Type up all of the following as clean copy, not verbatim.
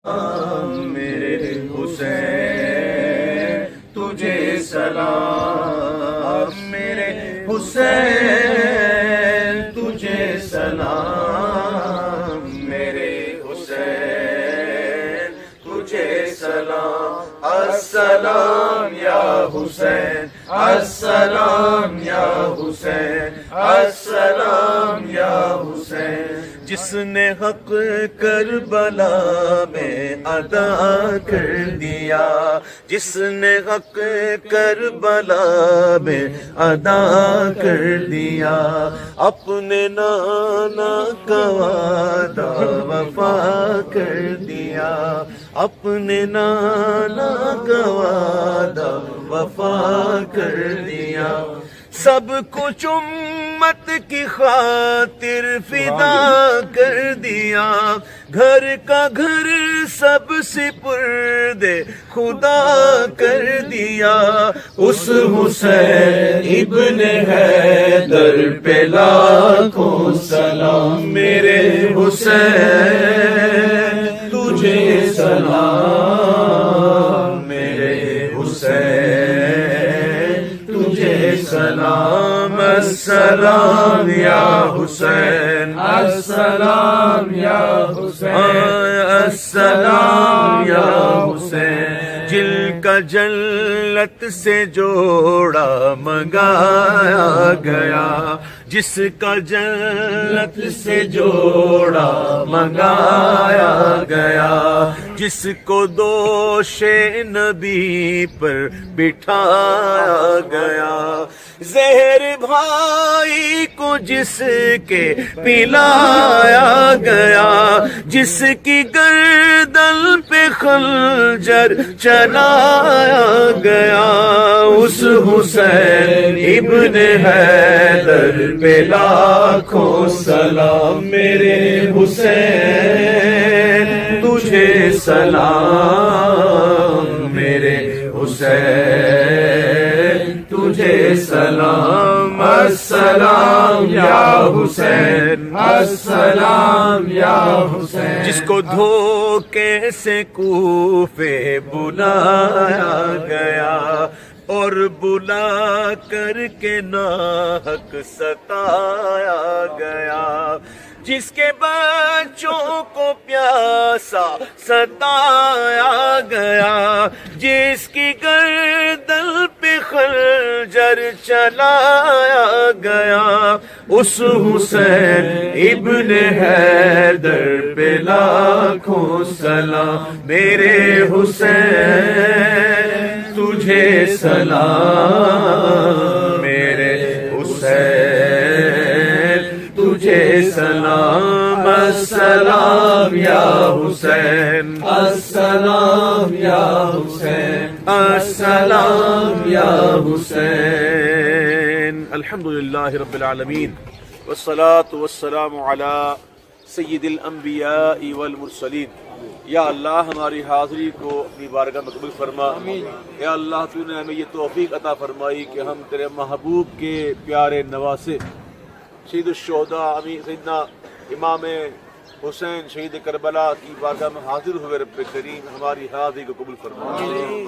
میرے حسین تجھے سلام، میرے حسین تجھے سلام، میرے حسین تجھے سلام، السلام یا حسین، السلام یا حسین، السلام یا حسین۔ جس نے حق کربلا میں ادا کر دیا، جس نے حق کربلا میں ادا کر دیا، اپنے نانا کا وعدہ وفا کر دیا، اپنے نانا کا وعدہ وفا کر دیا، سب کچھ امت کی خاطر فدا کر دیا، گھر کا گھر سب سپرد خدا کر دیا، اس حسین ابن حیدر پہ لاکھوں سلام، میرے حسین تجھے سلام، میرے حسین تجھے سلام، السلام یا حسین، السلام یا حسین، السلام یا حسین۔ جل کا جنت سے جوڑا منگایا گیا، جس کا جنت سے جوڑا منگایا گیا، جس کو دوش نبی پر بٹھایا گیا، زہر بھائی کو جس کے پلایا گیا، جس کی گردن پہ خنجر چلایا گیا، اس حسین ابن حیدر پہ لاکھوں سلام، میرے حسین تجھے سلام، میرے حسین تجھے سلام، السلام یا حسین، السلام یا حسین۔ جس کو دھوکے سے کوفے بلایا گیا اور بلا کر کے ناحق ستایا گیا، جس کے بچوں کو پیاسا ستایا گیا، جس کی گردن پہ خنجر چلایا گیا، اس حسین ابن حیدر پہ لاکھوں سلام، میرے حسین تجھے سلام، میرے حسین تجھے سلام، السلام یا حسین، السلام یا حسین، السلام یا حسین۔ الحمدللہ رب العالمین والصلاة والسلام علی سید الانبیاء والمرسلین۔ یا اللہ ہماری حاضری کو اپنی بارگاہ میں قبول فرما، یا اللہ تو نے ہمیں یہ توفیق عطا فرمائی کہ ہم تیرے محبوب کے پیارے نواسے شہید الشہداء سیدنا امام حسین شہید کربلا کی بارگاہ میں حاضر ہوئے، رب کریم ہماری حاضری کو قبول فرما،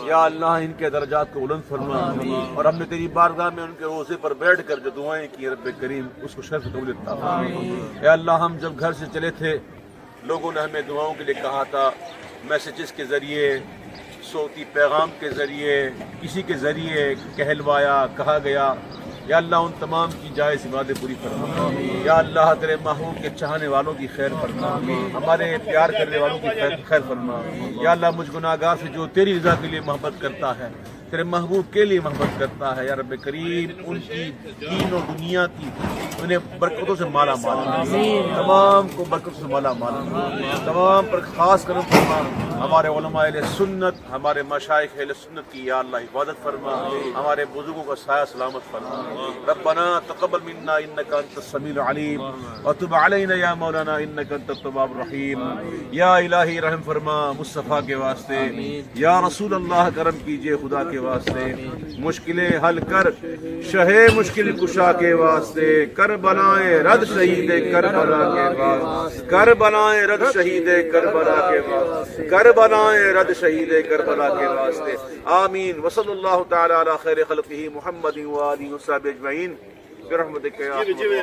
یا اللہ ان کے درجات کو بلند فرما، اور ہم نے تیری بارگاہ میں ان کے روضے پر بیٹھ کر جو دعائیں کی رب کریم اس کو شرف قبول عطا فرما۔ یا اللہ ہم جب گھر سے چلے تھے لوگوں نے ہمیں دعاؤں کے لیے کہا تھا، میسیجز کے ذریعے، صوتی پیغام کے ذریعے، کسی کے ذریعے کہلوایا، کہا گیا، یا اللہ ان تمام کی جائز عبادت پوری فرما، یا اللہ تیرے محبوب کے چاہنے والوں کی خیر فرما، ہمارے پیار کرنے والوں کی خیر فرما، یا اللہ مجھ گناہگار سے جو تیری رضا کے لیے محبت کرتا ہے، تیرے محبوب کے لیے محبت کرتا ہے، یا رب کریم ان کی دین و دنیا کی انہیں برکتوں سے مالا مال، تمام کو برکتوں سے مالا مال، تمام پر خاص کرم فرما، ہمارے علماء اہل سنت، ہمارے مشائخ اہل سنت کی یا اللہ حفاظت فرما، ہمارے بزرگوں کا سایہ سلامت فرما۔ ربنا تقبل منا انك انت السميع العليم وتب علينا یا مولانا انك انت التواب الرحیم۔ یا الہی رحم فرما مصطفیٰ کے واسطے، یا رسول اللہ کرم کیجئے خدا کے واسطے، مشکلیں حل کر شہ مشکل کشا کے واسطے، کربلائیں رد شہید کربلا کے واسطے، کربلائیں رد شہید کربلا کے واسطے، کربلائیں رد شہید کربلا کے واسطے، آمین۔ وصلی اللہ تعالی علی خیر خلقہ محمد وآلہ وصحبہ اجمعین برحمتک یا ارحم الراحمین۔